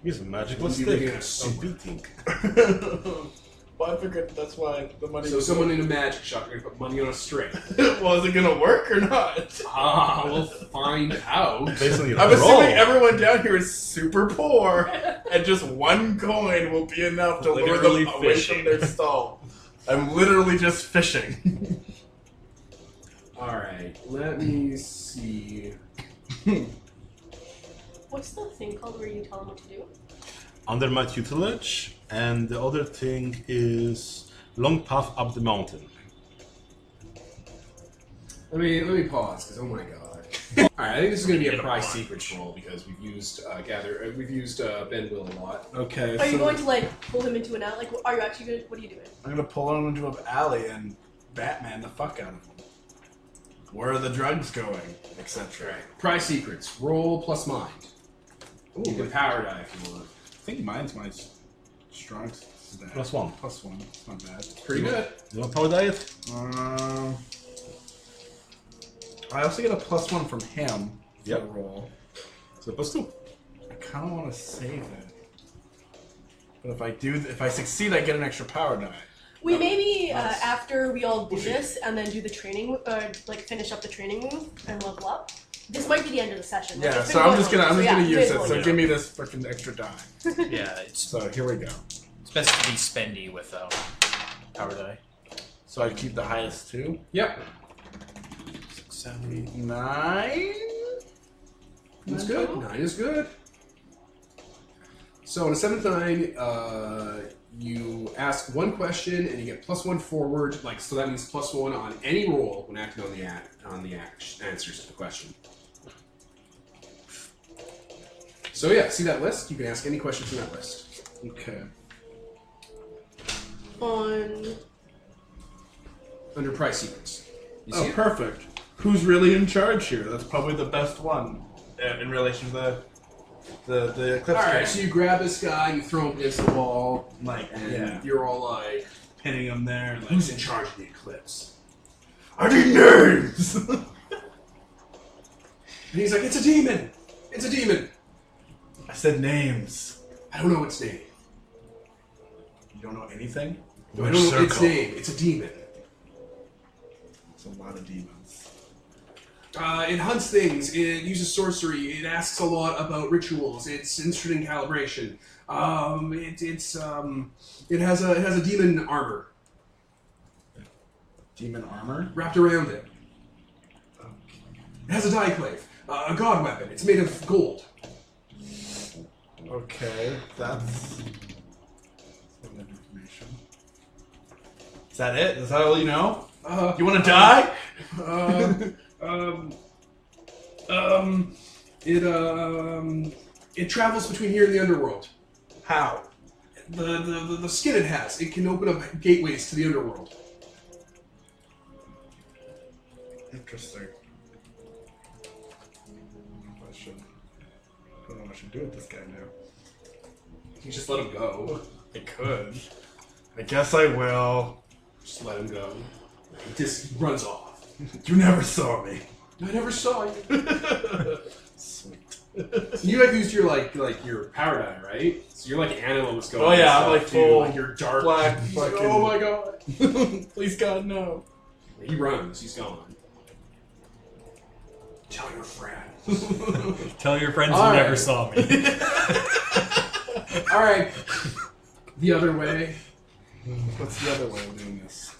Use a magical You'd be living in a stick. sewer. Beating. Well, I figured that's why the money. So someone in a magic shop, you're gonna put money on a string. Well, is it gonna work or not? We'll find out. Based on your I'm roll. assuming everyone down here is super poor, and just one coin will be enough to lure them Literally away fishing. from their stall. I'm literally just fishing. Alright, let me see. What's the thing called where you tell him what to do? Under my tutelage, and the other thing is long path up the mountain. Let me pause, because oh my god. Alright, I think this is gonna be a prize secrets roll because we've used Ben Will a lot. Okay, Are you going to like pull him into an alley? Like, are you actually going? What are you doing? I'm gonna pull him into an alley and Batman the fuck out of him. Where are the drugs going, etc. Alright, prize secrets. Roll plus mind. Ooh, You can power die if you want. I think mine's my strong stat. +1. +1. It's not bad. Pretty good. You want power diet? I also get a +1 from him. Yep. For the roll. So +2. I kind of want to save it. But if I succeed, I get an extra power die. We maybe Nice. after we all do Bullshit. this and then do the training, like finish up the training move and level up. This might be the end of the session. Like, Yeah, it's been so I'm going just long, gonna yeah, use it's it. been So going give me this fucking extra die. Yeah, it's So here we go. best to be spendy with power die. So I keep the highest two. Yep. 7, 8, 9. That's good. 9 is good. So on a 7th 9, you ask one question and you get +1 forward. So that means +1 on any roll when acting on the answers to the question. So yeah, see that list? You can ask any question from that list. Okay. On Under prize secrets. You see Oh, it? perfect. Who's really in charge here? That's probably the best one in relation to the eclipse. All right, Dragon. so you grab this guy, you throw him against the wall, Like, and yeah, you're all like, pinning him there. Like, "Who's in charge of the eclipse?" I need names. And he's like, "It's a demon! It's a demon! I said names. I don't know its name. You don't know anything? I don't know its name. It's a demon. It's a lot of demons. It hunts things. It uses sorcery. It asks a lot about rituals. It's interested in calibration. It has a demon armor Demon armor? wrapped around it. It has a diaclave, a god weapon. It's made of gold. Okay, that's some information. Is that it? Is that all you know? You want to die? It travels between here and the underworld. How? The skin it has, it can open up gateways to the underworld. Interesting. what I should do with this guy now. You just let him go. I could. I guess I will. Just let him go. He just runs off. You never saw me. I never saw you. Sweet. You like used your like your power die, right? So you're like animals going. Oh yeah, I'm like full like your dark black fucking. Oh my god! Please God no. He runs. He's gone. Tell your friends. Tell your friends All you right. never saw me. All right. The other way. What's the other way of doing this?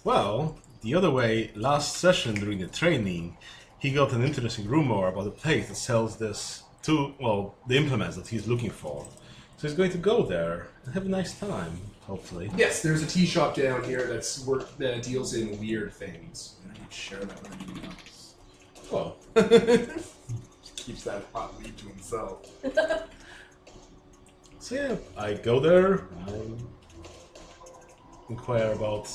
Well, the other way, last session during the training, he got an interesting rumor about a place that sells the implements that he's looking for. So he's going to go there and have a nice time, hopefully. Yes, there's a tea shop down here that deals in weird things. I don't share that with anyone else. Oh, Keeps that hot weed to himself. so yeah, I go there, I inquire about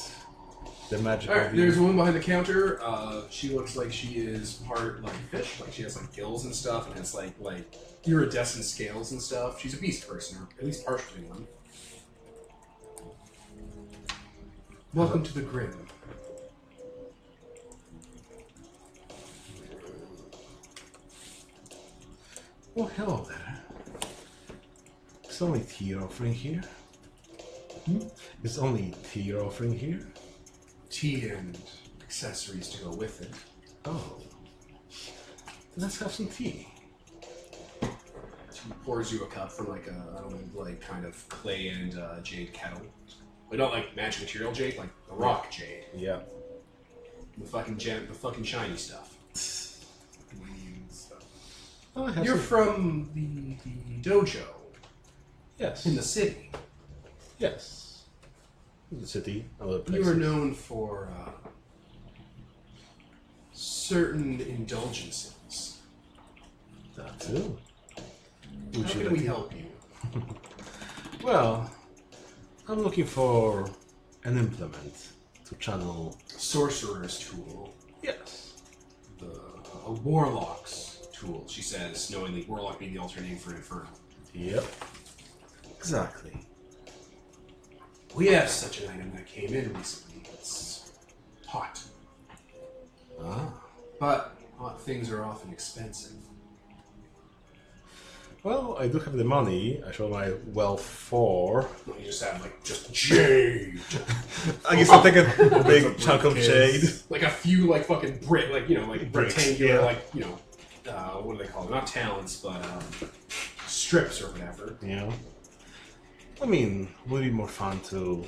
the magic All right, of there's a woman behind the counter. She looks like she is part like fish, like she has like gills and stuff, and has like iridescent scales and stuff. She's a beast person, or at least partially one. Welcome to the Grim. Oh, hello there. It's only tea you're offering here. It's only tea you're offering here. Tea and accessories to go with it. Oh. Let's have some tea. She pours you a cup from like a, I don't know, like kind of clay and jade kettle. But not like magic material jade, like the rock jade. Yeah. The fucking shiny stuff. Weed stuff. Oh, I have You're some... from the dojo Yes. in the city. Yes. In the city, other You places. are known for certain indulgences. That too. How can we help you? Well, I'm looking for an implement to channel. Sorcerer's tool. Yes. A warlock's tool, she says, knowingly. Warlock being the alternate name for infernal. Yep. Exactly. We have such an item that came in recently. It's hot. Ah. But hot things are often expensive. Well, I do have the money. I show my wealth for. You just have like just jade. I guess I'll take a big chunk of jade. Like a few like fucking brick, like Bricks, rectangular, yeah. like what do they call them? Not talents, but strips or whatever. Yeah. I mean, would it be more fun to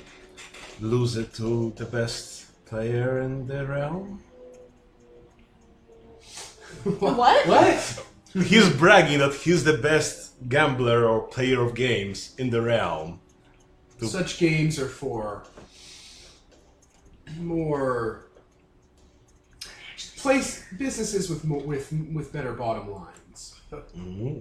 lose it to the best player in the realm? What? What? He's bragging that he's the best gambler or player of games in the realm. Such games are for more businesses with better bottom lines. Mm-hmm.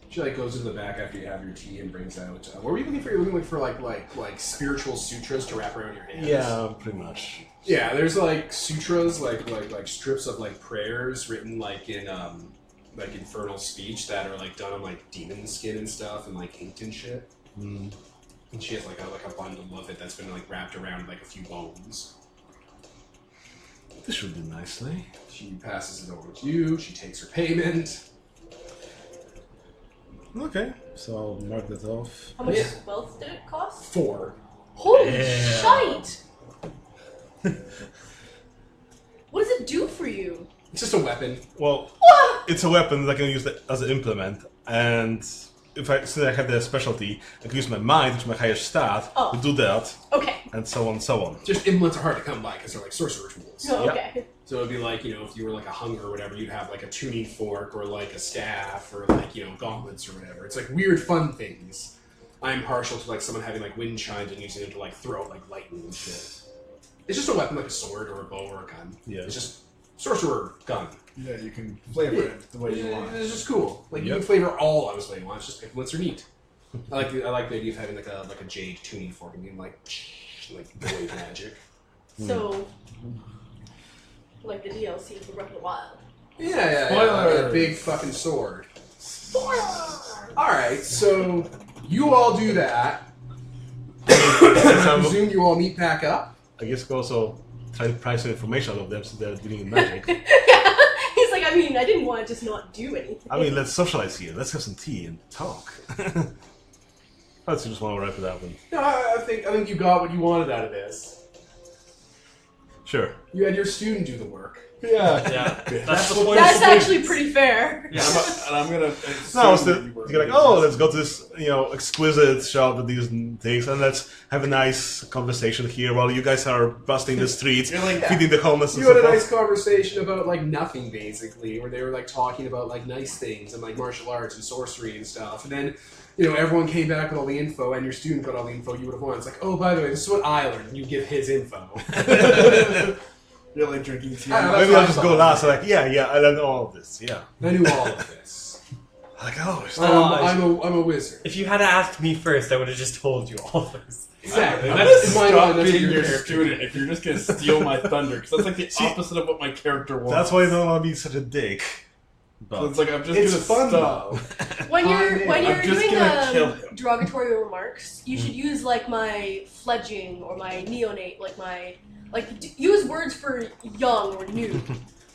She like goes to the back after you have your tea and brings out. What were you looking for? You're looking for like spiritual sutras to wrap around your hands. Yeah, pretty much. Yeah, there's like sutras, like strips of like prayers written like in like infernal speech that are like done on like demon skin and stuff and like inked and shit. Mm. And she has like a bundle of it that's been like wrapped around like a few bones. This should do nicely. She passes it over to you. She takes her payment. Okay, so I'll mark that off. How much Yeah. wealth did it cost? 4. Holy Yeah. shite! What does it do for you? It's just a weapon. Well, it's a weapon that I can use as an implement, and since I have the specialty, I can use my mind, which is my highest stat, Oh. to do that, Okay. and so on and so on. Just implements are hard to come by because they're like sorcerer tools. Oh, Yeah. okay. So it'd be like, if you were like a hunger or whatever, you'd have like a tuning fork or like a staff or like, gauntlets or whatever. It's like weird fun things. I'm partial to like someone having like wind chimes and using them to like throw out like lightning and shit. It's just a weapon like a sword or a bow or a gun. Yeah. It's just sorcerer gun. Yeah, you can flavor it the way you want. It's just cool. Like you Yep. can flavor all of the way you want. It's just implements are neat. I like the idea of having like a jade tuning fork and being like blade magic. So, like the DLC for Breath of the Wild. Yeah, Spoiler! like a big fucking sword. All right, so you all do that. I presume you all meet back up. I guess we also try to pry some information out of them so they're dealing in magic. Yeah. He's like, I mean, I didn't want to just not do anything. I mean, let's socialize here. Let's have some tea and talk. Let's just want to wrap it up. And... No, I think you got what you wanted out of this. Sure. You had your student do the work. Yeah. Yeah. That's the point. That's actually pretty fair. Yeah. And I'm gonna. No, you're like, oh, let's go to this, exquisite shop with these things, and let's have a nice conversation here while you guys are busting the streets, You're like, feeding the homeless and You had a stuff. nice conversation about like nothing, basically, where they were like talking about like nice things and like martial arts and sorcery and stuff, and then. Everyone came back with all the info, and your student got all the info you would have wanted. It's like, oh, by the way, this is what I learned. And you give his info. You're like drinking tea. I don't know. Maybe I'll just go last. Like, yeah, I learned all of this. Yeah. I knew all of this. Like, oh, I'm a wizard. If you had asked me first, I would have just told you all this. Exactly. I'm That's gonna in my stop mind. That's being what your character student is. if you're just gonna steal my thunder, because that's like the opposite of what my character wants. that's why you don't want to be such a dick. So But it's like I'm just It's gonna fun stop. though. When you're I'm just doing gonna kill him. derogatory remarks, you should use like my fledgling or my neonate, use words for young or new,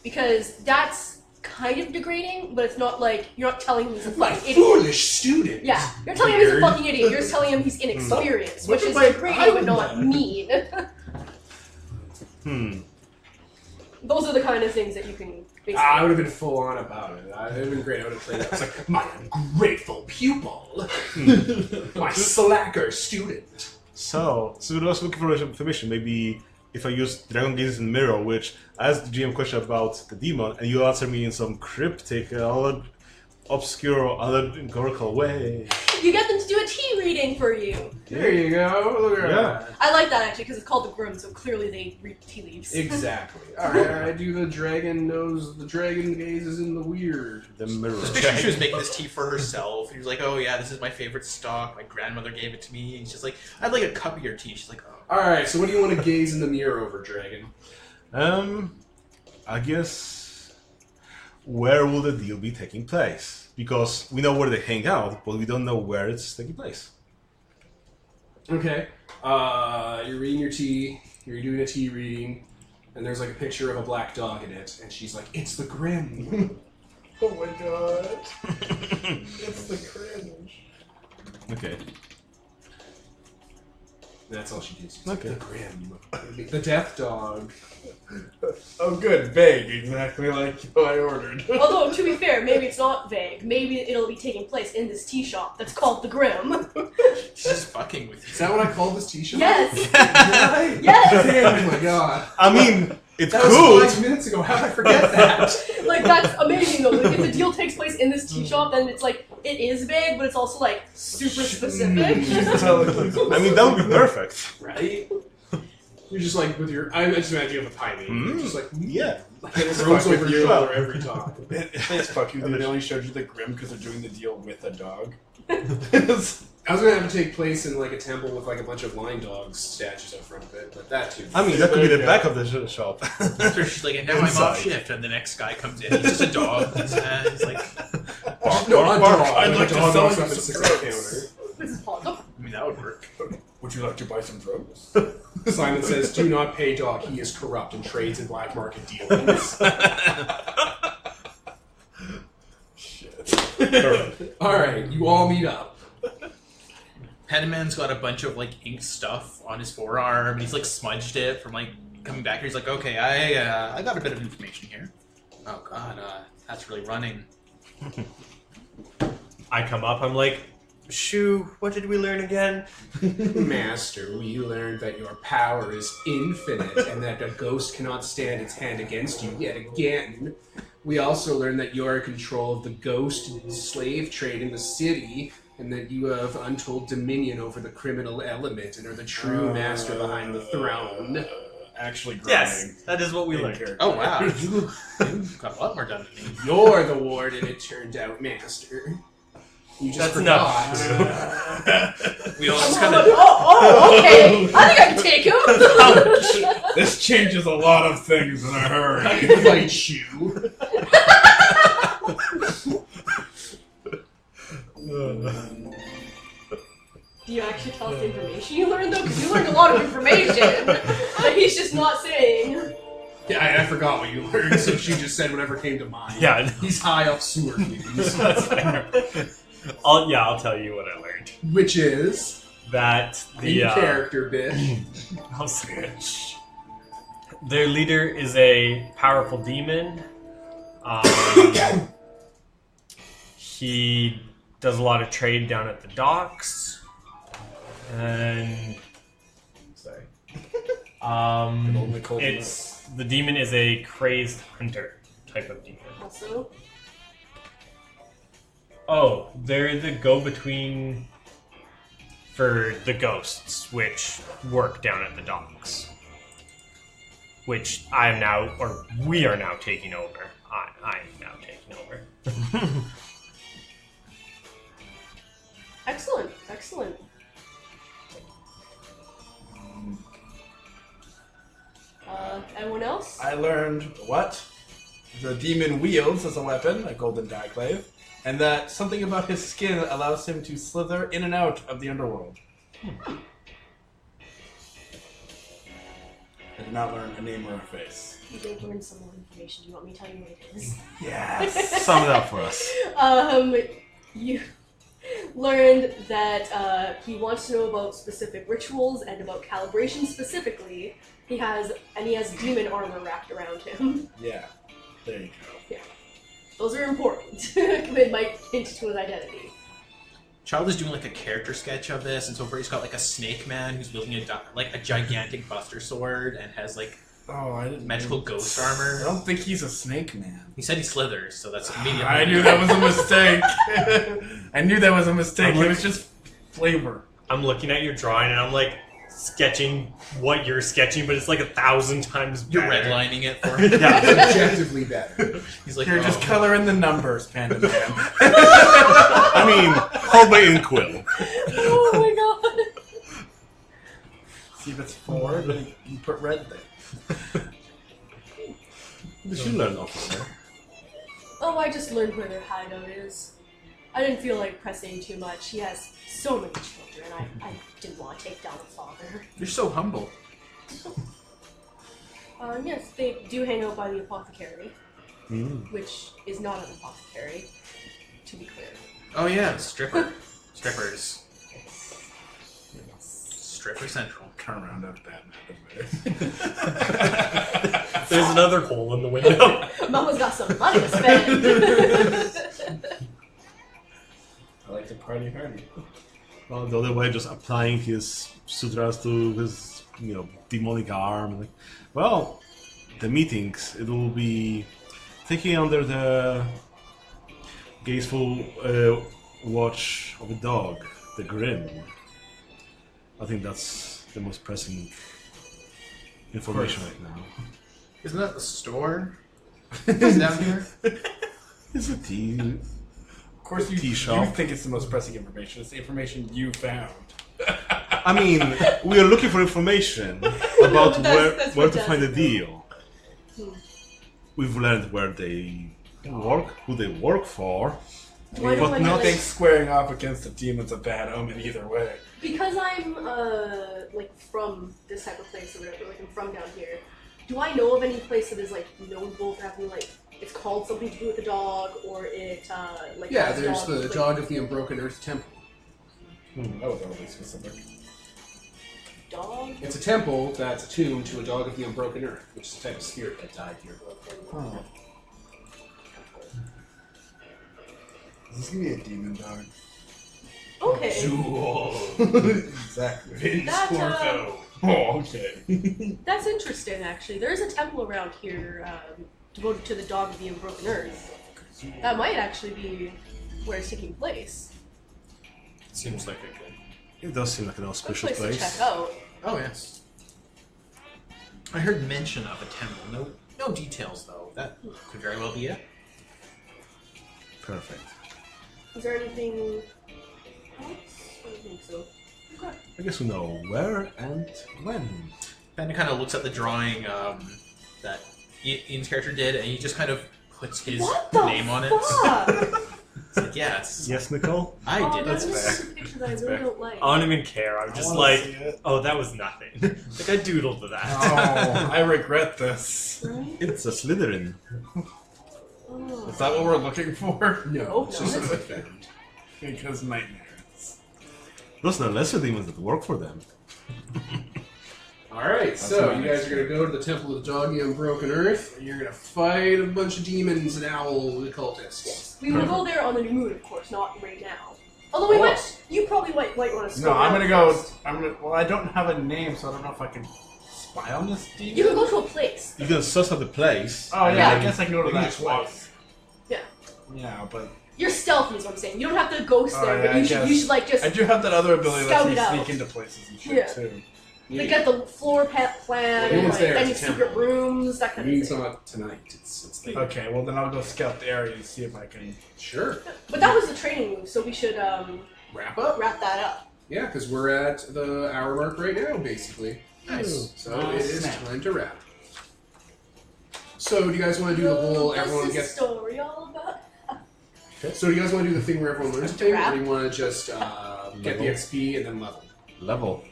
because that's kind of degrading, but it's not like you're not telling him he's a My fucking idiot. foolish student. Yeah, you're telling him he's a Nerd. fucking idiot. You're just telling him he's inexperienced, What which is if I degrading but not that? mean. Those are the kind of things that you can basically. I would have been full on about it. It would have been great. I would have played that. It's like, my ungrateful pupil. My slacker student. So we're also looking for information. Maybe if I use Dragon Gaze in Mirror, which I asked the GM question about the demon, and you answer me in some cryptic, obscure, allegorical way. You get them to do a tea reading for you. There you go. Look at Yeah. that. I like that actually because it's called the Grim, so clearly they read tea leaves. Exactly. Alright, I do the dragon gazes in the weird. The mirror. Especially she was making this tea for herself. He was like, oh yeah, this is my favorite stock. My grandmother gave it to me. And she's like, I'd like a cup of your tea. She's like, oh. Alright, so what do you want to gaze in the mirror over, dragon? I guess where will the deal be taking place? Because we know where they hang out, but we don't know where it's taking place. Okay. You're reading your tea, you're doing a tea reading, and there's like a picture of a black dog in it, and she's like, it's the Grim. Oh my god. It's the cringe. Okay. That's all she does. She's Okay. like, the Grim. The death dog. Oh good, vague, exactly like what I ordered. Although, to be fair, maybe it's not vague. Maybe it'll be taking place in this tea shop that's called the Grim. She's just fucking with you. Is that what I called this t-shirt? Yes! Right? Yes! Damn, oh my god. I mean, it's That was cool. 5 minutes ago. How did I forget that? Like, that's amazing though. Like, if the deal takes place in this tea shop, then it's like, it is vague, but it's also like, super specific. I mean, that would be perfect. Right? You're just like with your. I just imagine you have a pie mate. You're just like, Yeah. like it Fuck rolls with over your you. shoulder every time. It's fuck you. They only showed you the Grim because they're doing the deal with a dog. I was gonna have to take place in like a temple with like a bunch of lion dogs statues out front of it, but that too. I mean, that could be the back of the shop. So she's like, and now I'm Inside. off shift, and the next guy comes in. He's just a dog. He's like, No, not bark. dog. I'd like to dog sell walks you up and some sits at the drugs. This is possible. I mean, that would work. Would you like to buy some drugs? counter. Simon says, "Do not pay dog. He is corrupt and trades in black market dealings." Shit. All right, you all meet up. Penman's got a bunch of like ink stuff on his forearm, and he's like smudged it from like coming back here. He's like, okay, I got a bit of information here. Oh god, that's really running. I come up, I'm like, Shoo, what did we learn again? Master, we learned that your power is infinite and that a ghost cannot stand its hand against you yet again. We also learned that you are in control of the ghost slave trade in the city and that you have untold dominion over the criminal element and are the true master behind the throne. Actually, Yes, that is what we learned. Oh wow, you got a lot more done than me. You're the warden, it turned out, Master. You just That's not forgot. We all just I'm kind like, of. oh, okay. I think I can take him. This changes a lot of things in a I hurry. can fight you. Do you actually tell us the information you learned, though? Because you learned a lot of information that he's just not saying. Yeah, I forgot what you learned, so she just said whatever came to mind. Yeah, He's high off sewer fumes. that's fair. I'll tell you what I learned. Which is That in the character, bitch. I'll switch. Their leader is a powerful demon. He does a lot of trade down at the docks, and sorry. It's the demon is a crazed hunter type of demon. Also, Oh, they're the go-between for the ghosts, which work down at the docks. Which I am now, or we are now taking over. I am now taking over. excellent, excellent. Anyone else? I learned what the demon wields as a weapon, a golden diaclave, and that something about his skin allows him to slither in and out of the underworld. I did not learn a name or a face. You did learn some more information. Do you want me to tell you what it is? Yes. Sum it up for us. You learned that he wants to know about specific rituals and about calibration specifically. He has demon armor wrapped around him. Yeah. There you go. Those are important. It might hint to his identity. Child is doing like a character sketch of this, and so far he's got like a snake man who's wielding a gigantic buster sword and has like magical ghost armor. I don't think he's a snake man. He said he slithers, so that's maybe. I knew that was a mistake. I knew that was a mistake. It was just flavor. I'm looking at your drawing and I'm like sketching what you're sketching, but it's like 1,000 times better. You're redlining it for him. Yeah. Objectively better. He's like, You're just coloring the numbers, Panda Man. I mean, Hobay and Quill. Oh my god. See if it's 4, then you put red there. What did you learn, officer? Oh, I just learned where their hideout is. I didn't feel like pressing too much. He has so many children. I didn't want to take down the father. You're so humble. Yes, they do hang out by the apothecary, which is not an apothecary, to be clear. Oh yeah, strippers. Stripper Central. Turn around out that. There's another hole in the window. Mama's got some money to spend. I like to party hardy. Well, the other way, just applying his sutras to his, demonic arm. Like, well, the meetings, it will be taking under the gazeful watch of a dog, the Grim. I think that's the most pressing information right now. Isn't that the store? Is down here? It's a tea. Of course, you shop. think it's the most pressing information. It's the information you found. I mean, we are looking for information about that's where to find a fantastic. deal. We've learned where they work, who they work for. Do I know But when not to, Think squaring off against a demon's a bad omen either way. because I'm from this type of place or whatever, like I'm from down here. Do I know of any place that is notable for having it's called something to do with the dog, or it Yeah, has there's dogs, the Dog of the Unbroken Earth Temple. That was overly specific. dog? It's a temple that's attuned to a Dog of the Unbroken Earth, which is a type of spirit that died here. Is this gonna be a demon dog? Okay. Exactly. That, Okay. that's interesting, actually. There is a temple around here devoted to the Dog of the Unbroken Earth. That might actually be where it's taking place. Seems like a good. It does seem like an Good auspicious place to place. check out. Oh yes. I heard mention of a temple. No details though. That could very well be it. Perfect. Is there anything else? I don't think so. Okay. I guess we know where and when. Panda kind of looks at the drawing that Ian's character did, and he just kind of puts his What the name on it. fuck? It's like, yes. Yes, Nicole? I Oh, did. that's fair. a picture that I That's really fair. don't like. I don't even care. I'm I just wanna like, see it. oh, that was nothing. Like I doodled that. Oh, I regret this. Right? It's a Slytherin. Oh. Is that what we're looking for? No, it's no, just it's- a found. Because nightmares. Those are the lesser demons that work for them. Alright, so what you I guys are going to go to the Temple of the Doggy on Broken Earth, and you're going to fight a bunch of demons and owl occultists. Yes. We will go there on the new moon, of course, not right now. Although we Oh. might, you probably might want to. No, I'm gonna go. Well, I don't have a name, so I don't know if I can spy on this demon. You can go to a place. You can suss out the place. Oh yeah, Yeah. I guess I can go to You can that just walk. place. Yeah. Yeah, but You're stealthy, is what I'm saying. You don't have to ghost Oh, there, yeah, but I you guess. should like just I do have that other ability that Scout lets it me out. sneak into places and shit Yeah. too. like get the floor plan, Well, and anyone's like, there, any it's a secret temple. rooms, that I kind mean, of it's thing. not tonight. It's later. Okay, well then I'll go scout the area and see if I can. Sure. But that was the training move, so we should Wrap up? wrap that up. Yeah, because we're at the hour mark right now, basically. Nice. So it is snap. time to wrap. So do you guys want to do the whole What's everyone this gets... story all about? So do you guys want to do the thing where everyone learns a thing, or Wrap? do you want to just get the Level. XP and then level? Level.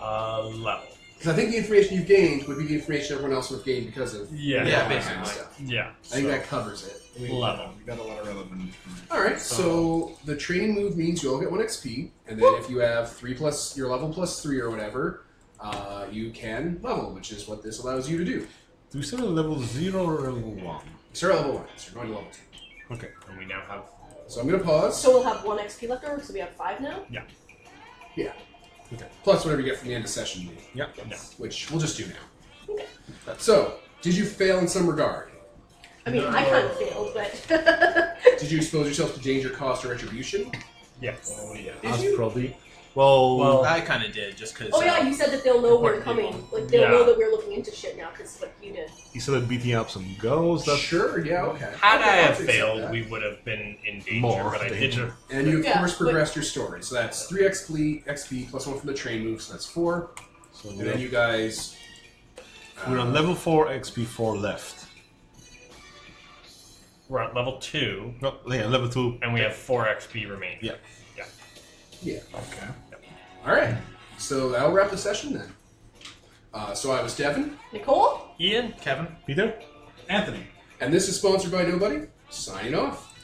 Level. Because I think the information you've gained would be the information everyone else would have gained because of Yeah. the Yeah, online basically. stuff. Yeah. I think that covers it. Level. We got a lot of relevant information. Alright, so the training move means you all get 1 XP, and then if you have 3 plus your level plus 3 or whatever, you can level, which is what this allows you to do. Do we start at level 0 or level 1? Start at level 1, so you're going to level 2. Okay. And we now have. So I'm going to pause. So we'll have 1 XP left over, so we have 5 now? Yeah. Okay. Plus whatever you get from the end of session leave, Yeah. No. which we'll just do now. Okay. So, did you fail in some regard? I mean, I kind of failed, but... Did you expose yourself to danger, cost, or retribution? Yes. Oh yeah. Did Us you? probably. Well, I kind of did, just because. Oh yeah, you said that they'll know we're important coming. people. Like, they'll Yeah. know that we're looking into shit now, because what you did. he started beating up some ghosts. That's Sure, yeah, okay. Had Okay, I I'll have accept failed, that. we would have been in danger. More but I danger. didn't. And you, of Yeah, course, but- progressed your story. So that's 3 XP plus 1 from the train move, so that's 4. so And then you guys... we're on level 4, XP4 left. We're at level 2, No, yeah, level 2. and we have 4 XP remaining. Yeah. Yeah. Okay. Alright, so that'll wrap the session then. So I was Devin, Nicole? Ian? Kevin? Peter? Anthony. and this is sponsored by Nobody. Signing off.